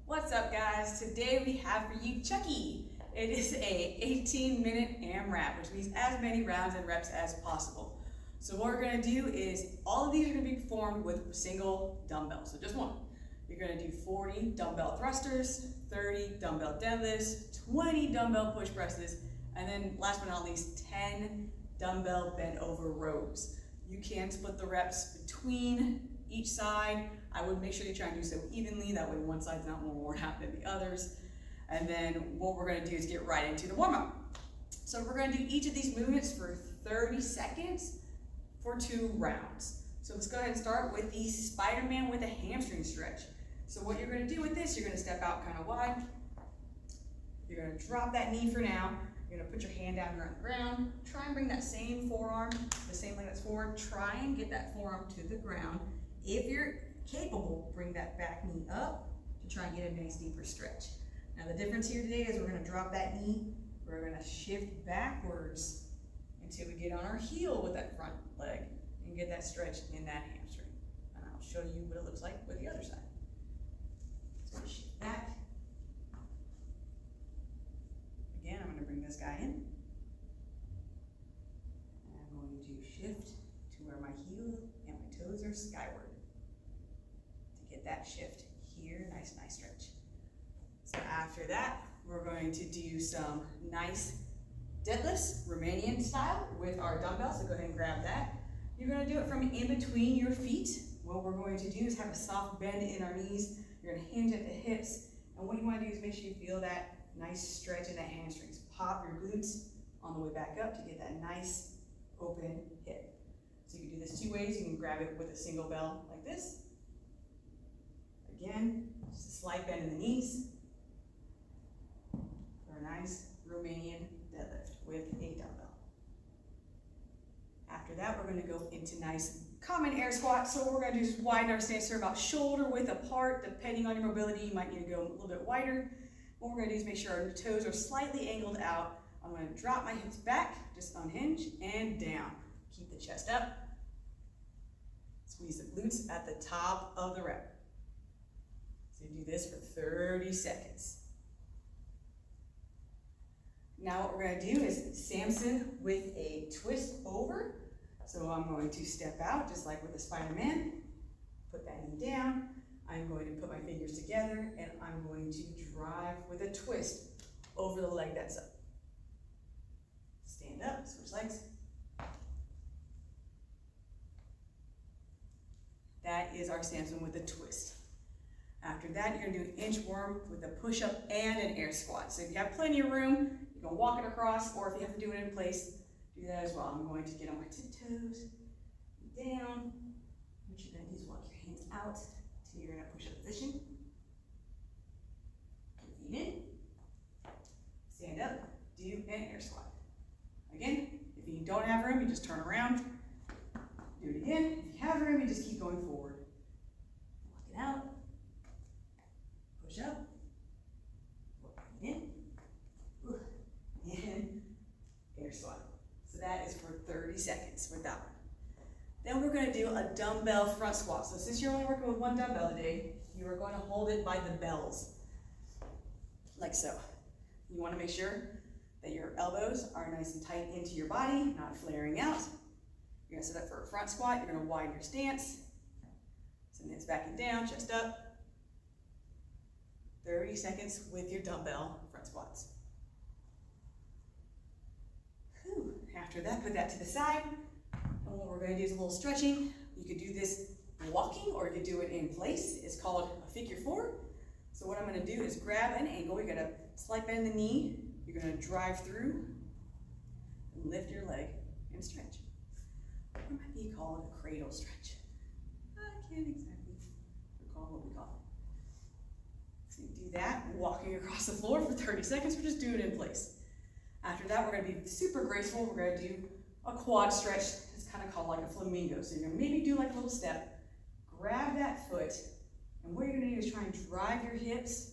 What's up, guys? Today we have for you Chucky. It is a 18-minute AMRAP, which means as many rounds and reps as possible. So what we're going to do is all of these are going to be performed with single dumbbells, so just one. You're going to do 40 dumbbell thrusters, 30 dumbbell deadlifts, 20 dumbbell push presses, and then last but not least, 10 dumbbell bent over rows. You can split the reps between each side. I would make sure you try and do so evenly, that way one side's not more worn out than the others. And then what we're gonna do is get right into the warm-up. So we're gonna do each of these movements for 30 seconds for 2 rounds. So let's go ahead and start with the Spider-Man with a hamstring stretch. So what you're gonna do with this, you're gonna step out kind of wide. You're gonna drop that knee for now. You're gonna put your hand down here on the ground. Try and bring that same forearm, the same leg that's forward. Try and get that forearm to the ground. If you're capable, bring that back knee up to try and get a nice deeper stretch. Now the difference here today is we're gonna drop that knee. We're gonna shift backwards until we get on our heel with that front leg and get that stretch in that hamstring. And I'll show you what it looks like with the other side. So we shift back. Again, I'm gonna bring this guy in. And I'm going to shift to where my heel and my toes are skyward. To get that shift here, nice stretch. So after that, we're going to do some nice deadlifts, Romanian style, with our dumbbells. So go ahead and grab that. You're gonna do it from in between your feet. What we're going to do is have a soft bend in our knees. You're gonna hinge at the hips. And what you wanna do is make sure you feel that nice stretch in that hamstrings. Pop your glutes on the way back up to get that nice open hip. So you can do this 2 ways. You can grab it with a single bell like this. Again, just a slight bend in the knees for a nice Romanian deadlift with a dumbbell. After that, we're gonna go into nice common air squat. So what we're gonna do is widen our stance to about shoulder width apart. Depending on your mobility, you might need to go a little bit wider. What we're gonna do is make sure our toes are slightly angled out. I'm gonna drop my hips back, just unhinge and down. Keep the chest up. Squeeze the glutes at the top of the rep. So you do this for 30 seconds. Now what we're gonna do is Samson with a twist over. So I'm going to step out, just like with the Spider-Man. Put that knee down. I'm going to put my fingers together and I'm going to drive with a twist over the leg that's up. Stand up, switch legs. That is our Samson with a twist. After that, you're gonna do an inchworm with a push-up and an air squat. So if you have plenty of room, you can walk it across, or if you have to do it in place, do that as well. I'm going to get on my tiptoes, down. What you're gonna do is walk your hands out till you're in a push-up position. Feet in. Stand up, do an air squat. Again, if you don't have room, you just turn around. Do it again. If you have room, you just keep going forward. Walk it out. Push up. Walk in. And air squat. So that is for 30 seconds with that one. Then we're going to do a dumbbell front squat. So since you're only working with one dumbbell today, you are going to hold it by the bells, like so. You want to make sure that your elbows are nice and tight into your body, not flaring out. You're going to set up for a front squat. You're going to widen your stance. Send it back and down, chest up. 30 seconds with your dumbbell front squats. Whew. After that, put that to the side. And what we're going to do is a little stretching. You could do this walking or you could do it in place. It's called a figure 4. So what I'm going to do is grab an angle. You're going to slight bend the knee. You're going to drive through and lift your leg and stretch. It might be called a cradle stretch. I can't exactly recall what we call it. So you do that, walking across the floor for 30 seconds. We're just doing it in place. After that, we're going to be super graceful. We're going to do a quad stretch. It's kind of called like a flamingo. So you're going to maybe do like a little step, grab that foot, and what you're going to do is try and drive your hips.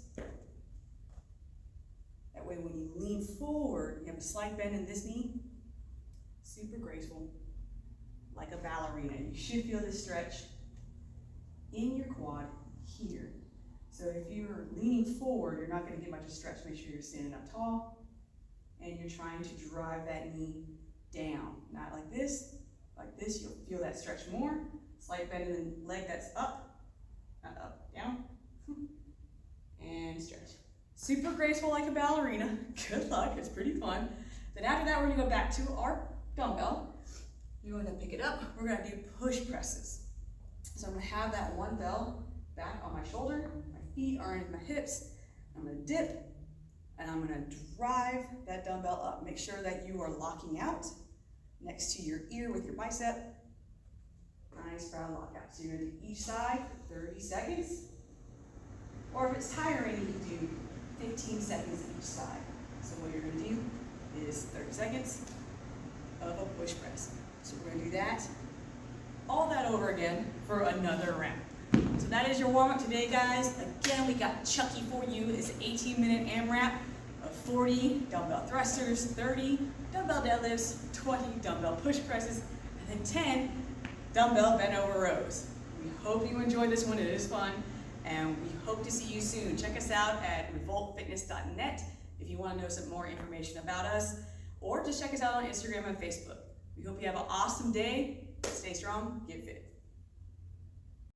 That way when you lean forward, you have a slight bend in this knee. Super graceful, like a ballerina. You should feel this stretch in your quad here. So if you're leaning forward, you're not gonna get much of a stretch. Make sure you're standing up tall and you're trying to drive that knee down. Not like this, you'll feel that stretch more. Slight bend in the leg that's up, not up, down, and stretch. Super graceful like a ballerina. Good luck, it's pretty fun. Then after that, we're gonna go back to our dumbbell. You're gonna pick it up. We're gonna do push presses. So I'm gonna have that one bell back on my shoulder. My feet are in my hips. I'm gonna dip, and I'm gonna drive that dumbbell up. Make sure that you are locking out next to your ear with your bicep. Nice round lockout. So you're gonna do each side for 30 seconds. Or if it's tiring, you can do 15 seconds each side. So what you're gonna do is 30 seconds of a push press. So we're gonna do that, all that over again for another round. So that is your warm-up today, guys. Again, we got Chucky for you. It's an 18-minute AMRAP of 40 dumbbell thrusters, 30 dumbbell deadlifts, 20 dumbbell push presses, and then 10 dumbbell bent over rows. We hope you enjoyed this one. It is fun, and we hope to see you soon. Check us out at revoltfitness.net if you want to know some more information about us, or just check us out on Instagram and Facebook. We hope you have an awesome day. Stay strong, get fit.